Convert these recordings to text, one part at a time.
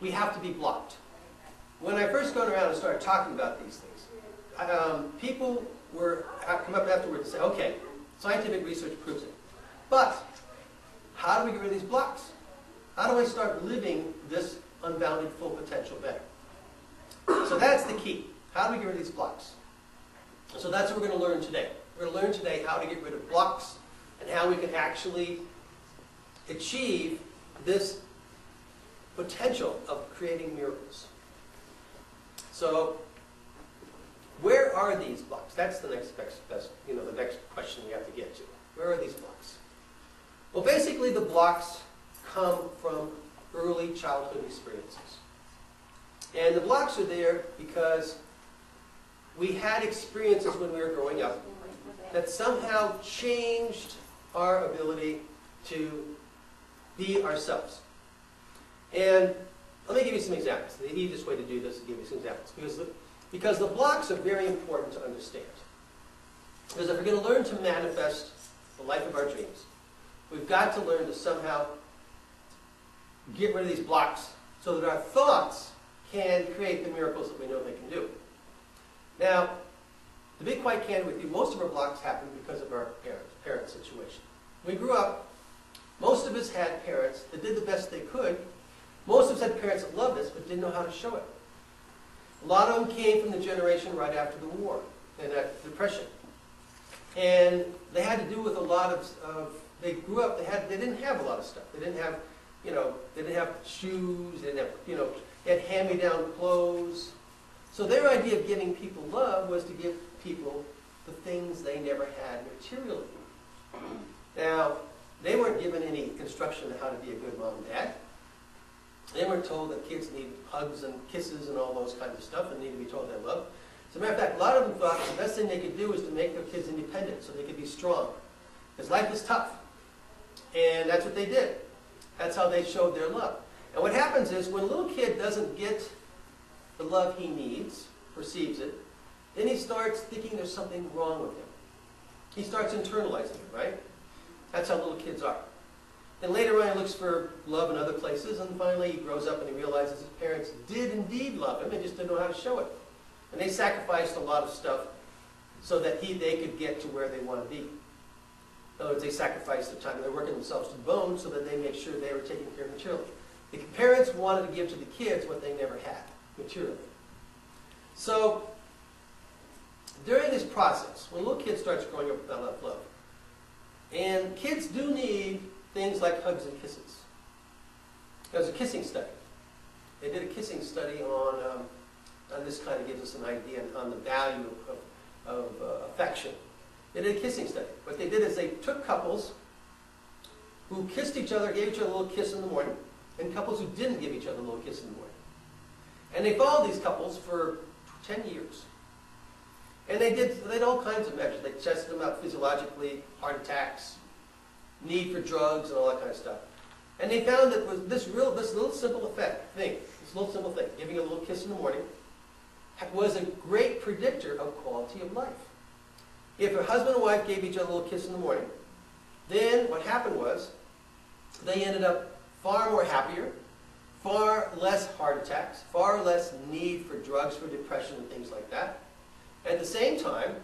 we have to be blocked. When I first got around and started talking about these things, people come up afterwards and say, okay, scientific research proves it. But how do we get rid of these blocks? How do I start living this unbounded full potential better? So that's the key. How do we get rid of these blocks? So that's what we're going to learn today. We're going to learn today how to get rid of blocks and how we can actually achieve this potential of creating miracles. So, where are these blocks? That's the next best, the next question we have to get to. Where are these blocks? Well, basically, the blocks come from early childhood experiences. And the blocks are there because we had experiences when we were growing up that somehow changed our ability to be ourselves. And let me give you some examples. The easiest way to do this is to give you some examples. Because the blocks are very important to understand. Because if we're going to learn to manifest the life of our dreams, we've got to learn to somehow get rid of these blocks so that our thoughts can create the miracles that we know they can do. Now, to be quite candid with you, most of our blocks happen because of our parent situation. When we grew up, most of us had parents that did the best they could. Most of us had parents that loved us but didn't know how to show it. A lot of them came from the generation right after the war and that depression. And they had to do with a lot of they grew up, they didn't have a lot of stuff. They didn't have, they didn't have shoes, they didn't have, they had hand-me-down clothes. So their idea of giving people love was to give people the things they never had materially. Now, they weren't given any instruction on how to be a good mom and dad. They weren't told that kids need hugs and kisses and all those kinds of stuff and need to be told they're loved. As a matter of fact, a lot of them thought the best thing they could do is to make their kids independent so they could be strong. Because life is tough. And that's what they did. That's how they showed their love. And what happens is when a little kid doesn't get the love he needs, perceives it, then he starts thinking there's something wrong with him. He starts internalizing it, right? That's how little kids are. And later on he looks for love in other places, and finally he grows up and he realizes his parents did indeed love him, they just didn't know how to show it. And they sacrificed a lot of stuff so that they could get to where they want to be. In other words, they sacrificed their time. They're working themselves to the bone so that they make sure they were taking care of materially. The parents wanted to give to the kids what they never had, materially. So, during this process, when a little kid starts growing up without enough love, and kids do need things like hugs and kisses. There's a kissing study. They did a kissing study on, and this kind of gives us an idea on the value of affection. They did a kissing study. What they did is they took couples who kissed each other, gave each other a little kiss in the morning, and couples who didn't give each other a little kiss in the morning. And they followed these couples for 10 years. And they did all kinds of measures. They tested them out physiologically, heart attacks, need for drugs, and all that kind of stuff. And they found that this little simple thing, giving a little kiss in the morning, was a great predictor of quality of life. If a husband and wife gave each other a little kiss in the morning, then what happened was they ended up far more happier, far less heart attacks, far less need for drugs for depression and things like that. At the same time,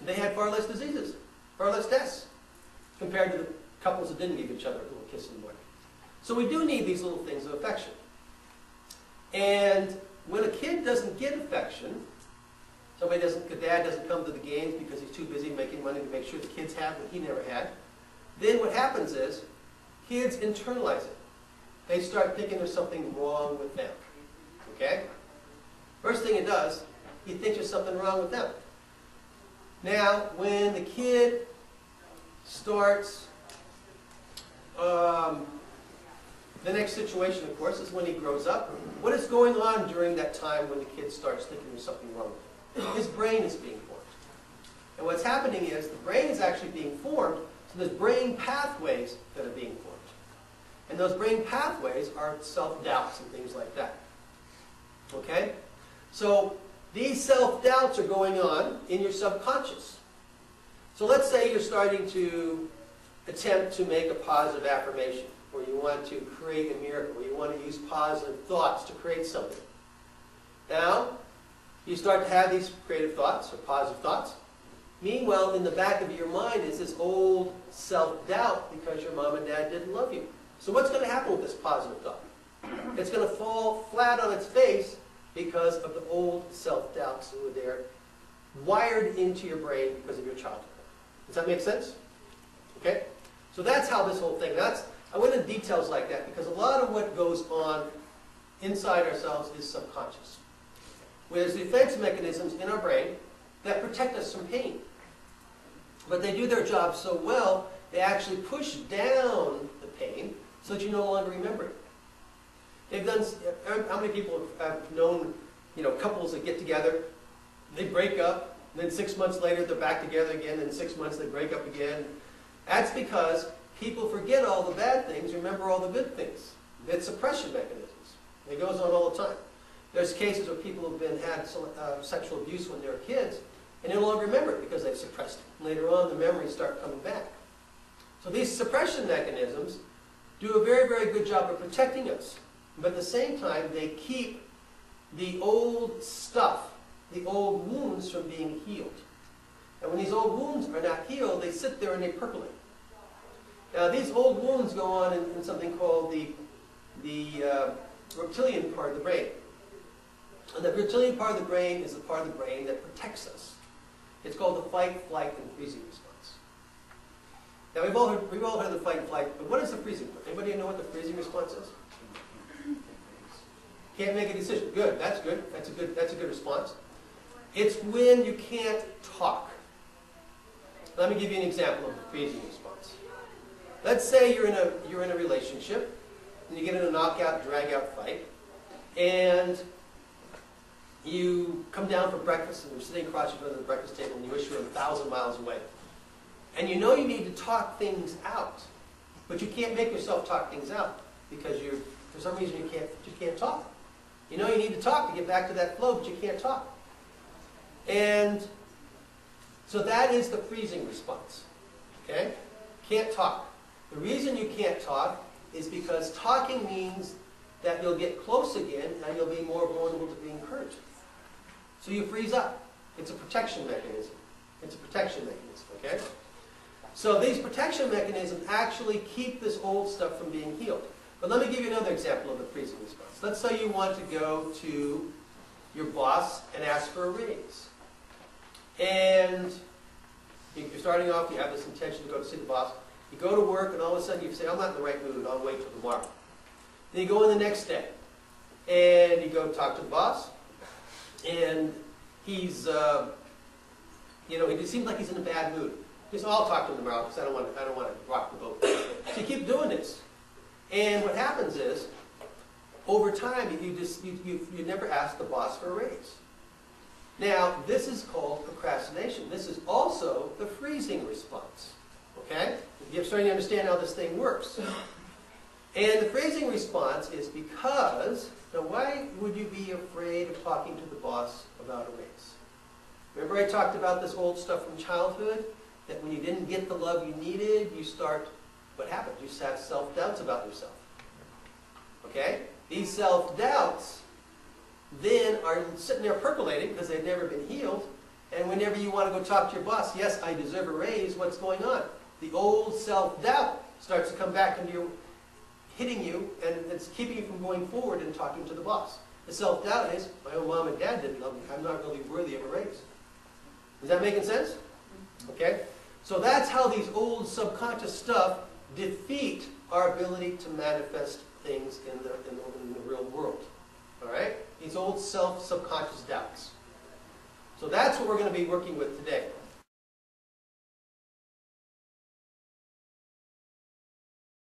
they had far less diseases, far less deaths, compared to the couples that didn't give each other a little kiss in the morning. So we do need these little things of affection. And when a kid doesn't get affection, the dad doesn't come to the games because he's too busy making money to make sure the kids have what he never had, then what happens is kids internalize it. They start thinking there's something wrong with them. Okay? First thing it does, he thinks there's something wrong with them. Now, when the kid starts, the next situation, of course, is when he grows up. What is going on during that time when the kid starts thinking there's something wrong with him? His brain is being formed. And what's happening is the brain is actually being formed, so there's brain pathways that are being formed. And those brain pathways are self-doubts and things like that. Okay? So these self-doubts are going on in your subconscious. So let's say you're starting to attempt to make a positive affirmation. or you want to create a miracle, or you want to use positive thoughts to create something. Now, you start to have these creative thoughts, or positive thoughts. Meanwhile, in the back of your mind is this old self-doubt because your mom and dad didn't love you. So what's going to happen with this positive thought? It's going to fall flat on its face because of the old self-doubts that were there, wired into your brain because of your childhood. Does that make sense? Okay? So that's how this whole thing, I went into details like that because a lot of what goes on inside ourselves is subconscious. There's defense mechanisms in our brain that protect us from pain. But they do their job so well, they actually push down the pain so that you no longer remember it. They've done, how many people have known, couples that get together, they break up, and then 6 months later they're back together again, and in 6 months they break up again. That's because people forget all the bad things, remember all the good things. It's suppression mechanisms. It goes on all the time. There's cases where people have had sexual abuse when they were kids, and they no longer remember it because they've suppressed it. Later on, the memories start coming back. So these suppression mechanisms do a very, very good job of protecting us. But at the same time, they keep the old stuff, the old wounds from being healed. And when these old wounds are not healed, they sit there and they percolate. Now, these old wounds go on in something called the reptilian part of the brain. And the reptilian part of the brain is the part of the brain that protects us. It's called the fight, flight, and freezing response. Now, we've all heard of the fight and flight, but what is the freezing response? Anybody know what the freezing response is? Can't make a decision. Good, that's good. That's a good response. It's when you can't talk. Let me give you an example of the freezing response. Let's say you're in a relationship, and you get in a knockout, drag-out fight, and you come down for breakfast, and you're sitting across from the breakfast table, and you wish you were 1,000 miles away. And you know you need to talk things out, but you can't make yourself talk things out because for some reason you can't talk. You know you need to talk to get back to that flow, but you can't talk. And so that is the freezing response. Okay? Can't talk. The reason you can't talk is because talking means that you'll get close again and you'll be more vulnerable to being hurt. So you freeze up. It's a protection mechanism. It's a protection mechanism, okay? So these protection mechanisms actually keep this old stuff from being healed. But let me give you another example of the freezing response. Let's say you want to go to your boss and ask for a raise. And you're starting off, you have this intention to go to see the boss. You go to work and all of a sudden you say, I'm not in the right mood, I'll wait till tomorrow. Then you go in the next day and you go talk to the boss and he's, he seems like he's in a bad mood. Just, I'll talk to him tomorrow because I don't want to rock the boat. So you keep doing this. And what happens is, over time, you never ask the boss for a raise. Now, this is called procrastination. This is also the freezing response. Okay? You're starting to understand how this thing works. And the freezing response is because, now why would you be afraid of talking to the boss about a raise? Remember I talked about this old stuff from childhood? That when you didn't get the love you needed, you start, what happens? You have self-doubts about yourself. Okay? These self-doubts then are sitting there percolating because they've never been healed. And whenever you want to go talk to your boss, yes, I deserve a raise, what's going on? The old self-doubt starts to come back into you, hitting you, and it's keeping you from going forward and talking to the boss. The self-doubt is, my own mom and dad didn't love me, I'm not really worthy of a raise. Is that making sense? Okay? So that's how these old subconscious stuff defeat our ability to manifest things in the real world. All right? These old subconscious doubts. So that's what we're going to be working with today.